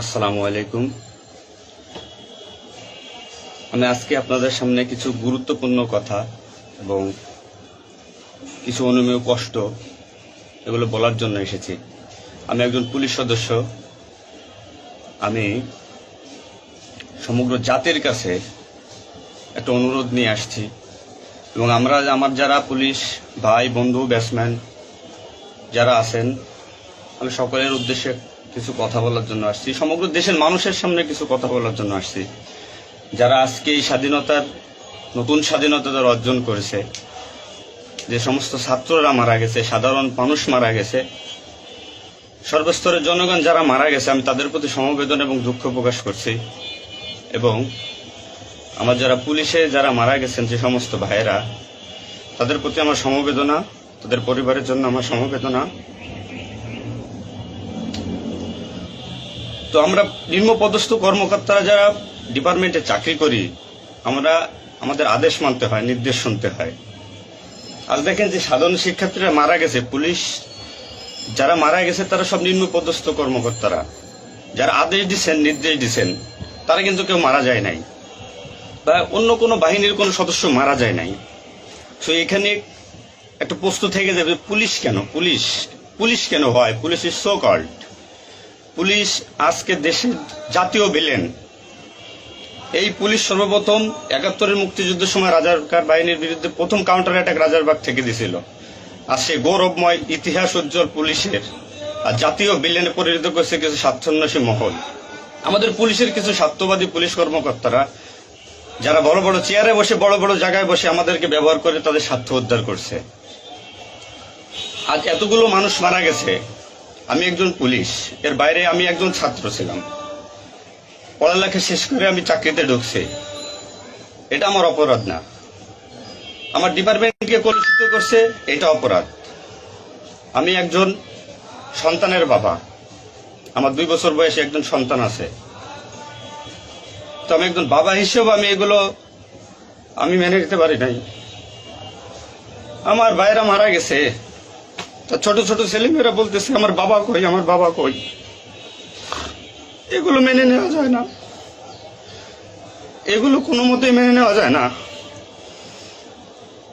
আসসালামু আলাইকুম। আমি আজকে আপনাদের সামনে কিছু গুরুত্বপূর্ণ কথা এবং কিছু অনুমেয় কষ্ট এগুলো বলার জন্য এসেছি। আমি একজন পুলিশ সদস্য। আমি সমগ্র জাতির কাছে একটা অনুরোধ নিয়ে আসছি এবং আমার যারা পুলিশ ভাই বন্ধু ব্যাটসম্যান যারা আছেন, আমি সকলের উদ্দেশ্যে কিছু কথা বলার জন্য আসছি। সমগ্র দেশের মানুষের সামনে কিছু কথা বলার জন্য আসছি। যারা আজকে এই নতুন স্বাধীনতা যারা অর্জন করেছে, যে সমস্ত ছাত্ররা মারা গেছে, সাধারণ মানুষ মারা গেছে, সর্বস্তরের জনগণ যারা মারা গেছে, আমি তাদের প্রতি সমবেদনা এবং দুঃখ প্রকাশ করছি। এবং আমার যারা পুলিশে যারা মারা গেছেন যে সমস্ত ভাইয়েরা, তাদের প্রতি আমার সমবেদনা, তাদের পরিবারের জন্য আমার সমবেদনা। তো আমরা নিম্নপদস্থ কর্মকর্তারা যারা ডিপার্টমেন্টে চাকরি করি, আমাদের আদেশ মানতে হয়, নির্দেশ শুনতে হয়। আজ দেখেন যে সাধারণ শিক্ষার্থীরা মারা গেছে, পুলিশ যারা মারা গেছে তারা সব নিম্নপদস্থ কর্মকর্তারা, যারা আদেশ দিচ্ছেন নির্দেশ দিচ্ছেন, তারা কিন্তু কেউ মারা যায় নাই, বা অন্য কোনো বাহিনীর কোনো সদস্য মারা যায় নাই। তো এখানে একটা প্রশ্ন থেকে যাবে, পুলিশ কেন পুলিশ হয়? Police is so called. Police আজকে দেশের জাতীয় ভিলেন। এই পুলিশ সর্বপ্রথম ৭১-এর মুক্তিযুদ্ধের সময় রাজাকার বাহিনীর বিরুদ্ধে প্রথম কাউন্টার অ্যাটাক রাজারবাগ থেকে দিছিল। আর সে গৌরবময় ইতিহাস উজ্জ্বল পুলিশের আর জাতীয় ভিলেনে পরিণত করেছে কিছু স্বার্থান্বেষী মহল। আমাদের পুলিশের কিছু স্বার্থবাদী পুলিশ কর্মকর্তারা যারা বড় বড় চেয়ারে বসে, বড় বড় জায়গায় বসে আমাদেরকে ব্যবহার করে তাদের স্বার্থ উদ্ধার করছে। আজ এতগুলো মানুষ মারা গেছে। আমি একজন পুলিশ, এর বাইরে আমি একজন ছাত্র ছিলাম। পড়ালেখা শেষ করে আমি চাকরিতে ঢুকছি। এটা আমার অপরাধ না। আমার ডিপার্টমেন্টকে কলুষিত করছে, এটা অপরাধ। আমি একজন সন্তানের বাবা। আমার 2 বছর বয়সে একজন সন্তান আছে। তো আমি একজন বাবা হিসেবে আমি মেনে নিতে পারি নাই। আমার ভাইরা মারা গেছে, তা ছোট ছোট ছেলেমেয়েরা বলতেছে আমার বাবা কই। এগুলো মেনে নেওয়া যায় না, এগুলো কোনো মতেই মেনে নেওয়া যায় না।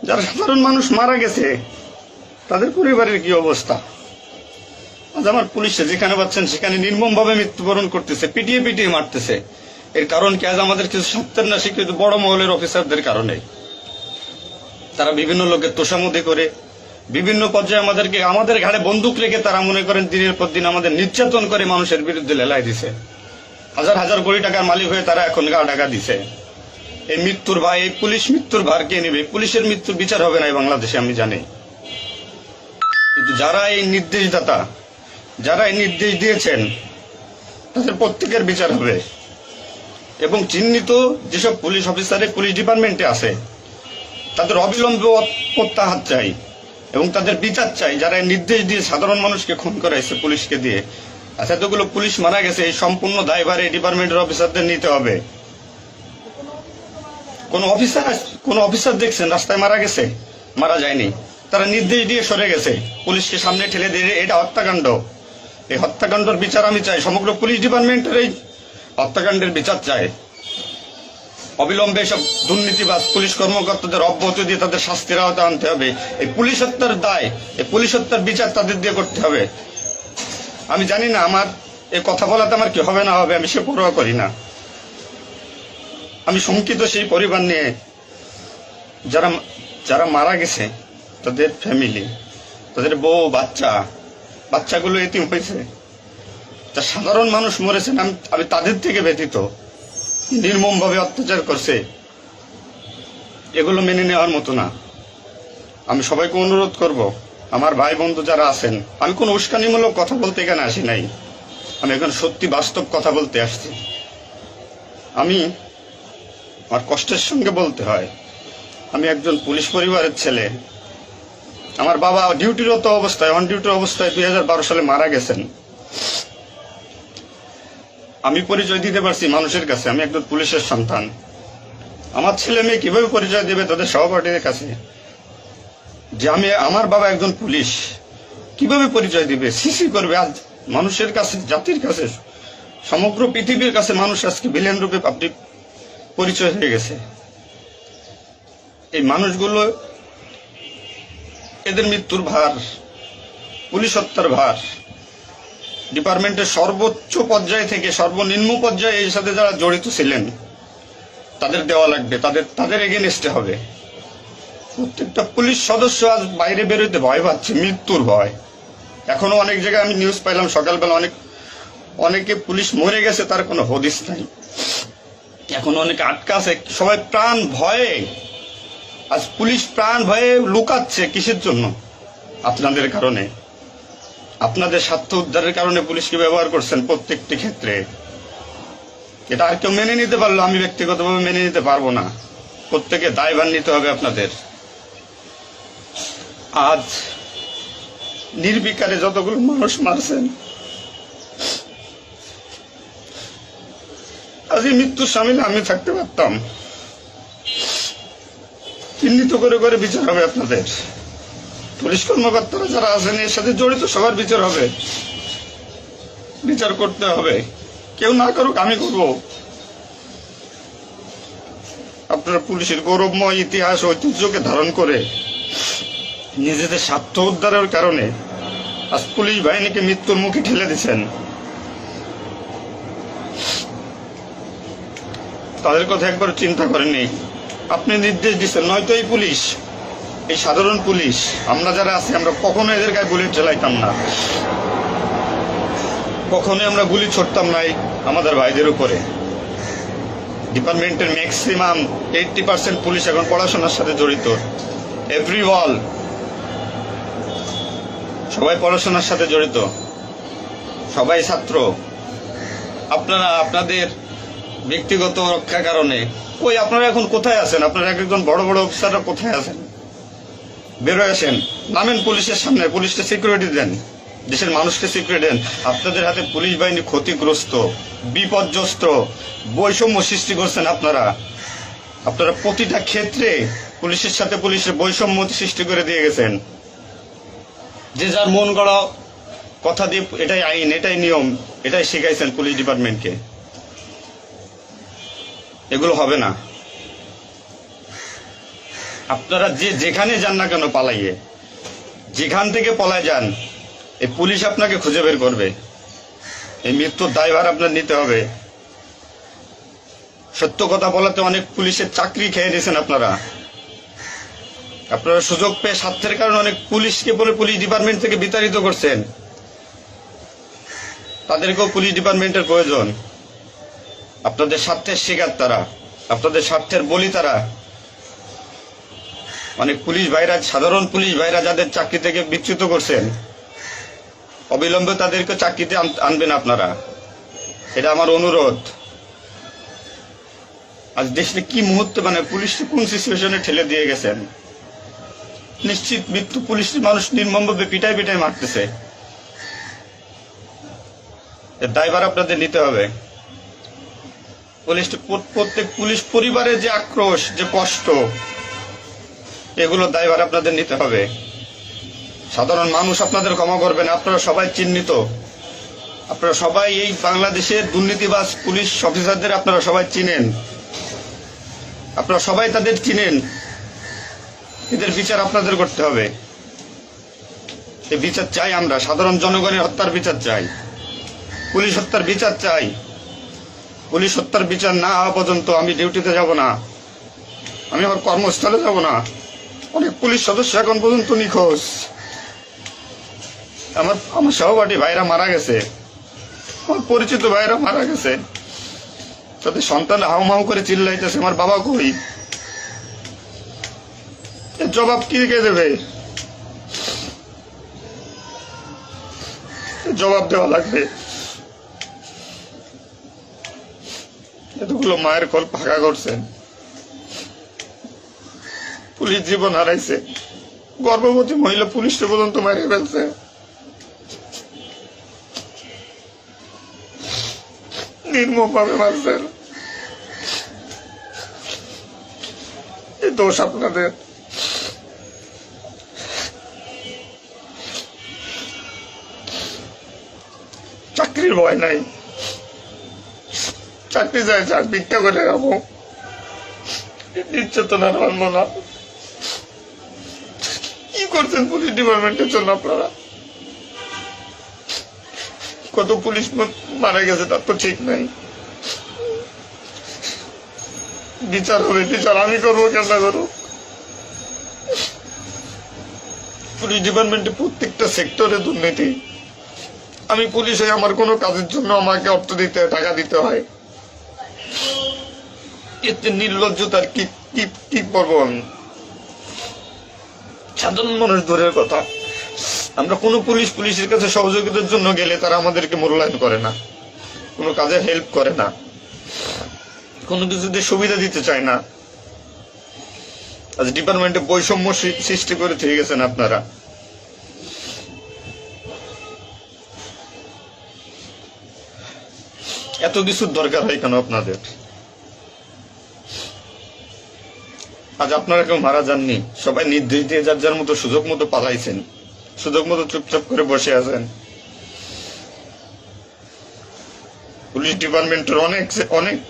যারা সাধারণ মানুষ মারা গেছে তাদের পরিবারের কি অবস্থা? আজ আমার পুলিশে যেখানে পাচ্ছেন সেখানে নির্মমভাবে মৃত্যুবরণ করতেছে, পিটিয়ে মারতেছে। এর কারণ কি? আজ আমাদের কিছু সত্যের না স্বীকৃত বড় মহলের অফিসারদের কারণে। তারা বিভিন্ন লোকের তোষামোদি করে, বিভিন্ন পর্যায়ে আমাদের ঘাড়ে বন্দুক রেখে তারা মনে করেন দিনের পর দিন আমাদের নির্যাতন করে মানুষের বিরুদ্ধে লেলাই দিছে। হাজার হাজার কোটি টাকার মালিক হয়ে তারা এখন গা ঢাকা দিছে। এই পুলিশ মৃত্যুর ভার কে নেবে? পুলিশের মৃত্যুর বিচার হবে না এই বাংলাদেশে, আমি জানি। কিন্তু যারা এই নির্দেশদাতা, যারা এই নির্দেশ দিয়েছেন, তাদের প্রত্যেকের বিচার হবে। এবং চিহ্নিত যেসব পুলিশ অফিসারে পুলিশ ডিপার্টমেন্টে আছে, তাদের অবিলম্বে প্রত্যাহার চাই এবং তাদের বিচার চাই, যারা নির্দেশ দিয়ে সাধারণ মানুষকে খুন করাইছে পুলিশকে দিয়ে। আচ্ছা, এতগুলো পুলিশ মারা গেছে, এই সম্পূর্ণ দায়ভার এই ডিপার্টমেন্টের অফিসারদের নিতে হবে। কোন অফিসার দেখছেন রাস্তায় মারা গেছে? মারা যায়নি। তারা নির্দেশ দিয়ে সরে গেছে, পুলিশকে সামনে ঠেলে দিয়ে। এটা হত্যাকাণ্ড। এই হত্যাকাণ্ডের বিচার আমি চাই। সমগ্র পুলিশ ডিপার্টমেন্টের এই হত্যাকাণ্ডের বিচার চাই। অবিলম্বে সব দুর্নীতিবাজ পুলিশ কর্মকর্তাদের অব্যাহতি দিয়ে তাদের শাস্তির আওতায় আনতে হবে। এই পুলিশ হত্যার দায়, এই পুলিশ হত্যার বিচার তাদের দিয়ে করতে হবে। আমি জানি না আমার এই কথা বলাতে আমার কি হবে না হবে, আমি সে পরোয়া করি না। আমি শঙ্কিত সেই পরিবার নিয়ে, যারা মারা গেছে, তাদের ফ্যামিলি, তাদের বউ বাচ্চাগুলো এতিম হয়েছে। তা সাধারণ মানুষ মরেছেন, আমি তাদের থেকে ব্যতীত। নির্মমভাবে অত্যাচার করছে, এগুলো মেনে নেওয়ার মতো না। আমি সবাইকে অনুরোধ করব, আমার ভাই বন্ধু যারা আছেন, আমি কোনো উস্কানিমূলক কথা বলতে এখানে আসি নাই। আমি এখন সত্যি বাস্তব কথা বলতে আসছি। আমার কষ্টের সঙ্গে বলতে হয়, আমি একজন পুলিশ পরিবারের ছেলে। আমার বাবা অন ডিউটির অবস্থায় 2012 সালে মারা গেছেন। আমি পরিচয় দিতে পারছি মানুষের কাছে, আমি একজন পুলিশের সন্তান। আমার ছেলে মেয়ে কিভাবে পরিচয় দেবে তাদের সহপাঠীদের কাছে যে আমার বাবা একজন পুলিশ? কিভাবে পরিচয় দিবে? সিসি করবে? আজ মানুষের কাছে, জাতির কাছে সমগ্র পৃথিবীর কাছে মানুষ আজকে ভিলেন রূপে আপনি পরিচয় হয়ে গেছে। এই মানুষগুলো, এদের মৃত্যুর ভার, পুলিশ হত্যার ভার ডিপার্টমেন্টের সর্বোচ্চ পর্যায় থেকে সর্বনিম্ন পর্যায়ে এর সাথে যারা জড়িত ছিলেন তাদের দেওয়া লাগবে, তাদের এগেনস্টে হবে। প্রত্যেকটা পুলিশ সদস্য আজ বাইরে বেরোতে ভয় পাচ্ছে, মৃত্যুর ভয়। এখনো অনেক জায়গায় আমি নিউজ পাইলাম সকালবেলা, অনেকে পুলিশ মরে গেছে, তার কোনো হদিস নাই। এখন অনেকে আটকা আছে, সবাই প্রাণ ভয়ে, আজ পুলিশ প্রাণ ভয়ে লুকাচ্ছে। কিসের জন্য? আপনাদের কারণে, আপনাদের স্বার্থ উদ্ধারের কারণে পুলিশকে ব্যবহার করছেন প্রত্যেকটি ক্ষেত্রে। এটা আর কেউ মেনে নিতে পারলো, আমি ব্যক্তিগতভাবে মেনে নিতে পারবো না। প্রত্যেকে দায়ভার নিতে হবে আপনাদের। আজ নির্বিকারে যতগুলো মানুষ মারছেন, আজ এই মৃত্যুর সামিলে আমি থাকতে পারতাম। চিহ্নিত করে করে বিচার হবে আপনাদের। পুলিশ কর্মকর্তারা যারা আছেন এর সাথে জড়িত সবার বিচার হবে, বিচার করতে হবে। কেউ না করুক, আমি করব। আপনারা পুলিশের গৌরবময় ইতিহাস ঐতিহ্যকে ধারণ করে নিজেদের স্বার্থ উদ্ধারের কারণে আজ পুলিশ বাহিনীকে মৃত্যুর মুখে ঠেলে দিচ্ছেন। তাদের কথা একবার চিন্তা করেননি। আপনি নির্দেশ দিচ্ছেন, নয়তো এই পুলিশ, এই সাধারণ পুলিশ, আমরা যারা আছি, আমরা কখনো এদের গায়ে গুলি চালাইতাম না, কখনোই আমরা গুলি ছড়তাম না আমাদের ভাইদের উপরে। ডিপার্টমেন্টের ম্যাক্সিমাম 80% পুলিশ এখন পড়াশোনার সাথে জড়িত। এভরি ওয়াল, সবাই পড়াশোনার সাথে জড়িত, সবাই ছাত্র। আপনারা আপনাদের ব্যক্তিগত রক্ষার কারণে আপনারা এখন কোথায় আছেন? আপনারা একজন বড় বড় অফিসাররা কোথায় আছেন? বেরোয় আসেন, নামেন পুলিশের সামনে, পুলিশকে সিকিউরিটি দেন, দেশের মানুষকে সিকিউরিটি দেন। আপনাদের হাতে পুলিশ বাহিনী ক্ষতিগ্রস্ত, বিপর্যস্ত, বৈষম্য সৃষ্টি করছেন আপনারা। আপনারা প্রতিটা ক্ষেত্রে পুলিশের সাথে পুলিশের বৈষম্য সৃষ্টি করে দিয়ে গেছেন। যে যার মন গড়া কথা দিয়ে এটাই আইন, এটাই নিয়ম, এটাই শিখাইছেন পুলিশ ডিপার্টমেন্টকে। এগুলো হবে না। আপনারা যেখানে যান না কেন পালাইয়ে, যেখান থেকে পলায় যান, এই পুলিশ আপনাকে খুঁজে বের করবে। এই মৃত্যুর দায়ভার আপনার নিতে হবে। সত্য কথা বলাতে অনেক পুলিশের চাকরি খেয়ে নিয়েছেন আপনারা। আপনারা সুযোগ পেয়ে স্বার্থের কারণে অনেক পুলিশকে বলে পুলিশ ডিপার্টমেন্ট থেকে বিতাড়িত করছেন। তাদেরকেও পুলিশ ডিপার্টমেন্টের প্রয়োজন। আপনাদের স্বার্থের শিকার তারা, আপনাদের স্বার্থের বলি তারা। অনেক পুলিশ ভাইরা, সাধারণ পুলিশ ভাইরা যাদের চাকরি থেকে বিচ্যুত করছেন, অবিলম্বে তাদেরকে চাকরিতে আনবেন আপনারা। এটা আমার অনুরোধ। আজ দেশে কি মুহূর্তে পুলিশকে কোন সিচুয়েশনে ঠেলে দিয়ে গেছেন। নিশ্চিত মৃত্যু, পুলিশ মানুষ নির্মমভাবে পিটাই পিটাই মারতেছে। এর দায়ভার আপনাদের নিতে হবে। প্রত্যেক পুলিশ পরিবারের যে আক্রোশ, যে কষ্ট, এগুলো দায়ভার আপনাদের নিতে হবে। সাধারণ মানুষ আপনাদের ক্ষমা করবেন। আপনারা সবাই চিহ্নিত, আপনারা সবাই এই বাংলাদেশের দুর্নীতিবাজ পুলিশ অফিসারদের আপনারা সবাই চিনেন, আপনারা সবাই তাদের চিনেন। এদের বিচার আপনাদের করতে হবে। এই বিচার চাই আমরা, সাধারণ জনগণের হত্যার বিচার চাই, পুলিশ হত্যার বিচার চাই। পুলিশ হত্যার বিচার না হওয়া পর্যন্ত আমি ডিউটিতে যাব না, আমি আমার কর্মস্থলে যাব না। অনেক পুলিশ সদস্য এখন পর্যন্ত নিখোঁজ। আমার সহপাঠী ভাইরা মারা গেছে, আমার পরিচিত ভাইরা মারা গেছে। তাদের সন্তান হাউমাউ করে চিল্লাইতেছে, আমার বাবা কই? এর জবাব কি কে দেবে? জবাব দেওয়া লাগবে। এতগুলো মায়ের কোল ফাঁকা করছেন, পুলিশ জীবন হারাইছে, গর্ভবতী মহিলা পুলিশকে পর্যন্ত মেরে ফেলছে। নির্মম ভাবে মারছেন। এই দোষ আপনাদের। চাকরির ভয় নাই, চাকরি চাই, ভিক্ষা করে খাবো, নির্যাতন আর মানবো না। কি করছেন পুলিশ ডিপার্টমেন্টের জন্য আপনারা? কত পুলিশ মারা গেছে তার তো ঠিক নাই। বিচার হবে, বিচার আমি করবো, কেন করবো? পুলিশ ডিপার্টমেন্টে প্রত্যেকটা সেক্টরে দুর্নীতি। আমি পুলিশ হয়ে আমার কোনো কাজের জন্য আমাকে অর্থ দিতে হয়, টাকা দিতে হয়। এতে নির্লজ্জতার কি কি কি করবো আমি? সাধারণ মানুষ দূরের কথা, আমরা কোনো পুলিশের কাছে সহযোগিতার জন্য গেলে তারা আমাদেরকে মূল্যায়ন করে না, কোনো কাজে হেল্প করে না, কোনো কিছুতে সুবিধা দিতে চায় না। আজ ডিপার্টমেন্টে বৈষম্য সৃষ্টি করে থেকে গেছেন আপনারা। এত কিছুর দরকার হয় কেন আপনাদের? আজ আপনারা কেউ মারা যাননি, সবাই নির্দেশ দিয়ে যার যার মতো সুযোগ মতো পালাইছেন, সুযোগ মতো চুপচাপ করে বসে আছেন। পুলিশ ডিপার্টমেন্টের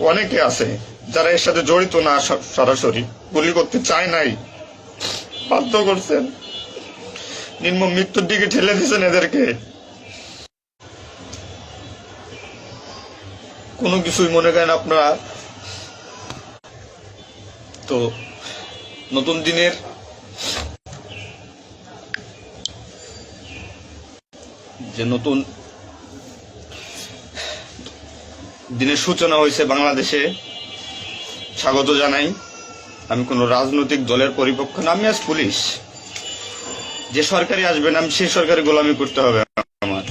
অনেকে আছে যারা এর সাথে জড়িত না, সরাসরি গুলি করতে চায় নাই, বাধ্য করছেন, নির্মম মৃত্যুর দিকে ঠেলে দিয়েছেন এদেরকে। কোনো কিছুই মনে করেন আপনারা। তো নতুন দিনের যে নতুন দিনের সূচনা হয়েছে বাংলাদেশে, স্বাগত জানাই। আমি কোন রাজনৈতিক দলের পরিপক্ষ না, আমি আজ পুলিশ। যে সরকারি আসবেন আমি সেই সরকারি গোলামি করতে হবে আমার।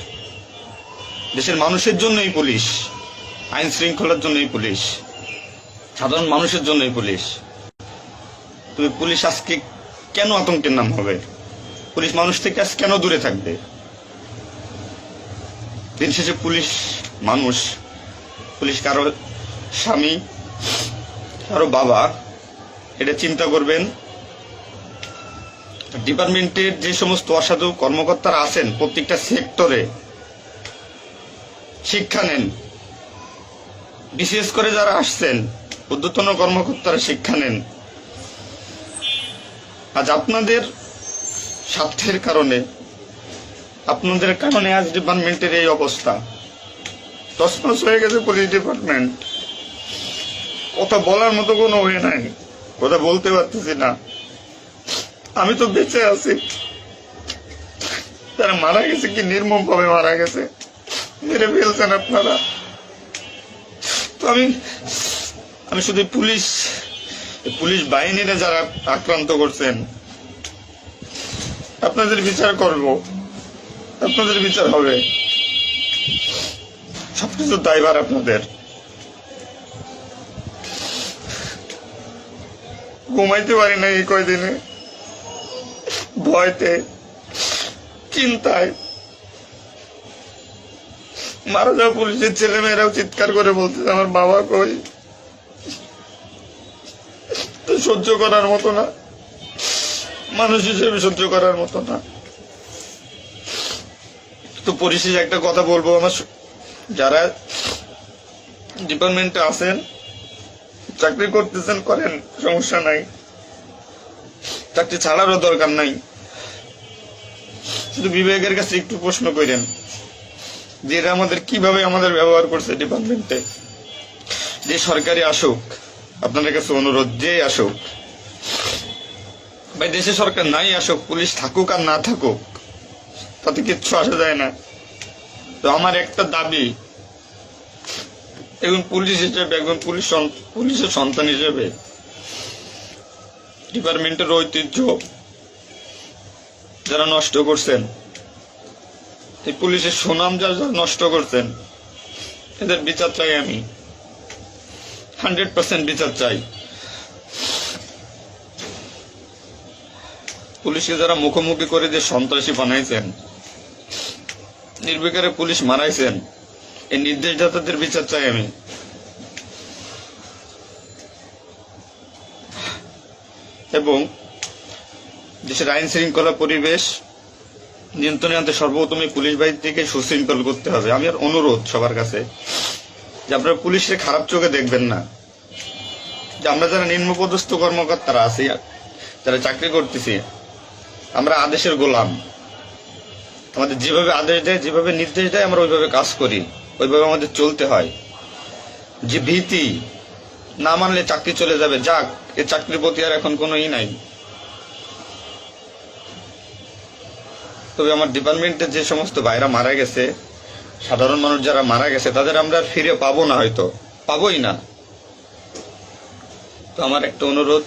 দেশের মানুষের জন্যই পুলিশ, আইন শৃঙ্খলার জন্যই পুলিশ, সাধারণ মানুষের জন্যই পুলিশ। তুমি পুলিশ আজকে কেন আতঙ্কের নাম হবে? পুলিশ মানুষ থেকে আজ কেন দূরে থাকবে? দিন শেষে পুলিশ মানুষ, পুলিশ কারো স্বামী, কারো বাবা, এটা চিন্তা করবেন। ডিপার্টমেন্টের যে সমস্ত অসাধু কর্মকর্তারা আছেন প্রত্যেকটা সেক্টরে শিক্ষা নেন। বিশেষ করে যারা আসছেন ঊর্ধ্বতন কর্মকর্তারা শিক্ষা নেন। আজ আপনাদের স্বার্থের কারণে, আপনাদের কারণে আজ ডিপার্টমেন্টের এই অবস্থা। তছনছ হয়ে গেছে পুলিশ ডিপার্টমেন্ট। কথা বলার মতো কোনো ওয়ে নাই, কথা বলতে পারতেছি না। আমি তো বেঁচে আছি, তারা মারা গেছে, কি নির্মম ভাবে মারা গেছে, মেরে ফেলছেন আপনারা। তো আমি শুধু পুলিশ বাহিনীরা যারা আক্রান্ত করছেন আপনাদের বিচার করব, আপনাদের বিচার হবে। সবকিছু দায়ভার আপনাদের। ঘুমাইতে পারি না এই কয়দিনে, ভয়তে, চিন্তায়। মারা যাওয়া পুলিশের ছেলেমেয়েরাও চিৎকার করে বলতেছে আমার বাবা কই। সহ্য করার মতো না, মানুষ হিসেবে সহ্য করার মতো না। তো পরিশেষে একটা কথা বলবো, আমার যারা ডিপার্টমেন্টে আছেন, চাকরি করতেছেন করেন, সমস্যা নাই, চাকরি ছাড়ারও দরকার নাই। শুধু বিবেকের কাছে একটু প্রশ্ন করেন যে এরা আমাদের কিভাবে আমাদের ব্যবহার করছে ডিপার্টমেন্টে। যে সরকারি আসুক, আপনাদের কাছে অনুরোধ, যে আসুক ভাই, দেশে সরকার নাই আসুক, পুলিশ থাকুক আর না থাকুক, তাতে কিচ্ছু আসা যায় না। তো আমার একটা দাবি, একজন পুলিশ হিসেবে, একজন পুলিশের সন্তান হিসেবে, ডিপার্টমেন্টের ঐতিহ্য যারা নষ্ট করছেন, এই পুলিশের সুনাম যারা নষ্ট করছেন, এদের বিচার চাই আমি, 100% বিচার চাই। পুলিশকে যারা মুখোমুখি করে যে সন্ত্রাসী বানাইছেন, নির্বিকারে পুলিশ মারাইছেন, এই নির্দেশদাতাদের বিচার চাই আমি। এবং দেশের আইন শৃঙ্খলা পরিবেশ নিয়ন্ত্রণে আনতে সর্বপ্রথমে পুলিশ বাহিনীকে সুশৃঙ্খল করতে হবে। আমি আর অনুরোধ সবার কাছে, যে আপনারা পুলিশের খারাপ চোখে দেখবেন না, যে আমরা যারা নিম্নপদস্থ কর্মকর্তারা আছি, যারা চাকরি করতেছি, আমরা আদেশের গোলাম। আমাদের যেভাবে আদেশ দেয়, যেভাবে নির্দেশ দেয়, আমরা ওইভাবে কাজ করি, ওইভাবে আমাদের চলতে হয়। যে ভীতি, না মানলে চাকরি চলে যাবে, যাক, এ চাকরির প্রতি আর এখন কোনো নাই। তবে আমার ডিপার্টমেন্টের যে সমস্ত ভাইরা মারা গেছে, সাধারণ মানুষ যারা মারা গেছে, তাদের আমরা আর ফিরে পাবো না, হয়তো পাবোই না। তো আমার একটা অনুরোধ,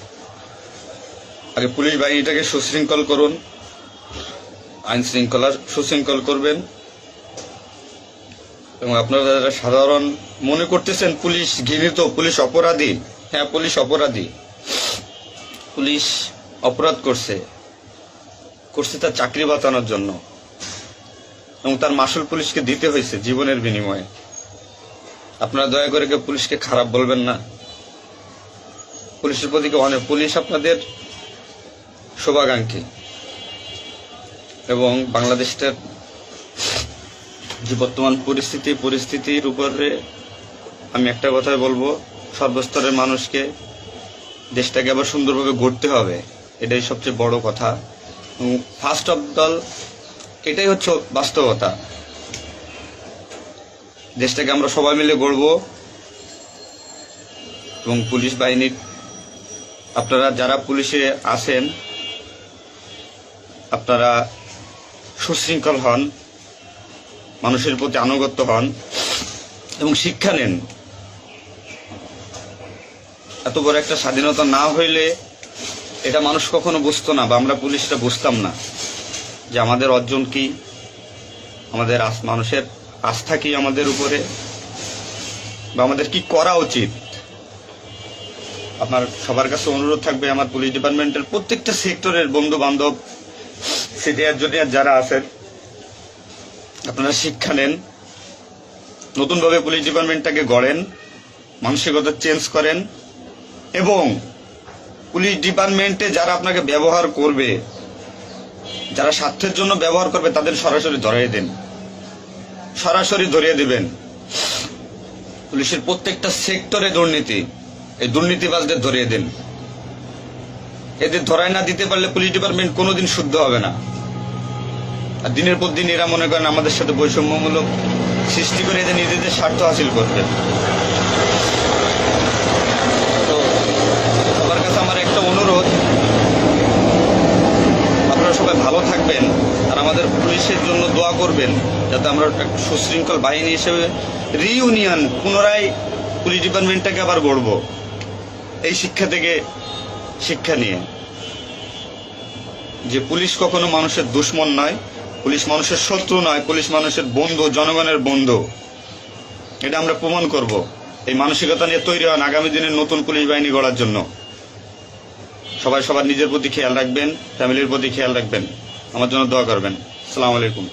আগে পুলিশ বাহিনীটাকে সুশৃঙ্খল করুন, আইন শৃঙ্খলা সুশৃঙ্খল করবেন। এবং আপনারা যারা সাধারণ মনে করতেছেন পুলিশ ঘৃণিত, পুলিশ অপরাধী, হ্যাঁ পুলিশ অপরাধী, পুলিশ অপরাধ করছে তার চাকরি বাঁচানোর জন্য, এবং তার মাসুল পুলিশকে দিতে হয়েছে জীবনের বিনিময়ে। আপনারা দয়া করে কেউ পুলিশকে খারাপ বলবেন না। পুলিশের প্রতি অনেক, পুলিশ আপনাদের শুভাকাঙ্ক্ষী। এবং বাংলাদেশটার যে বর্তমান পরিস্থিতির উপরে আমি একটা কথাই বলবো, সর্বস্তরের মানুষকে দেশটাকে আবার সুন্দরভাবে গড়তে হবে, এটাই সবচেয়ে বড় কথা। ফার্স্ট অফ অল এটাই হচ্ছে বাস্তবতা। দেশটাকে আমরা সবাই মিলে গড়ব। এবং পুলিশ বাহিনীর আপনারা যারা পুলিশে আছেন, আপনারা সুশৃঙ্খল হন, মানুষের প্রতি আনুগত্য হন এবং শিক্ষা নেন। এত বড় একটা স্বাধীনতা না হইলে এটা মানুষ কখনো বুঝতো না, বা আমরা পুলিশরা বুঝতাম না যে আমাদের অর্জন কি, আমাদের মানুষের আস্থা কি আমাদের উপরে, বা আমাদের কি করা উচিত। আপনার সবার কাছে অনুরোধ থাকবে, আমার পুলিশ ডিপার্টমেন্টের প্রত্যেকটা সেক্টরের বন্ধু বান্ধব, সিনিয়র জুনিয়র যারা আছেন, আপনারা শিক্ষা নেন, নতুনভাবে পুলিশ ডিপার্টমেন্টটাকে গড়েন, মানসিকতা চেঞ্জ করেন। এবং পুলিশ ডিপার্টমেন্টে যারা আপনাকে ব্যবহার করবে, যারা স্বার্থের জন্য ব্যবহার করবে, তাদের সরাসরি ধরিয়ে দেন, সরাসরি ধরিয়ে দিবেন। পুলিশের প্রত্যেকটা সেক্টরে দুর্নীতি, এই দুর্নীতিবাজদের ধরিয়ে দেন। এদের ধরায় না দিতে পারলে পুলিশ ডিপার্টমেন্ট কোনোদিন শুদ্ধ হবে না। আর দিনের পর দিন এরা মনে করেন আমাদের সাথে বৈষম্যমূলক সৃষ্টি করে এদের নিজেদের স্বার্থ হাসিল করবে। তো সবার কাছে আমার একটা অনুরোধ, আপনারা সবাই ভালো থাকবেন আর আমাদের পুলিশের জন্য দোয়া করবেন, যাতে আমরা একটা সুশৃঙ্খল বাহিনী হিসেবে রিইউনিয়ন, পুনরায় পুলিশ ডিপার্টমেন্টটাকে আবার গড়ব, এই শিক্ষা থেকে শিক্ষা নিয়ে, যে পুলিশ কখনো মানুষের দুশ্মন নয়, পুলিশ মানুষের শত্রু নয়, পুলিশ মানুষের বন্ধু, জনগণের বন্ধু। এটা আমরা প্রমাণ করব। এই মানসিকতা নিয়ে তৈরি হন আগামী দিনের নতুন পুলিশ বাহিনী গড়ার জন্য। সবাই সবার নিজের প্রতি খেয়াল রাখবেন, ফ্যামিলির প্রতি খেয়াল রাখবেন, আমার জন্য দোয়া করবেন। আসসালামু আলাইকুম।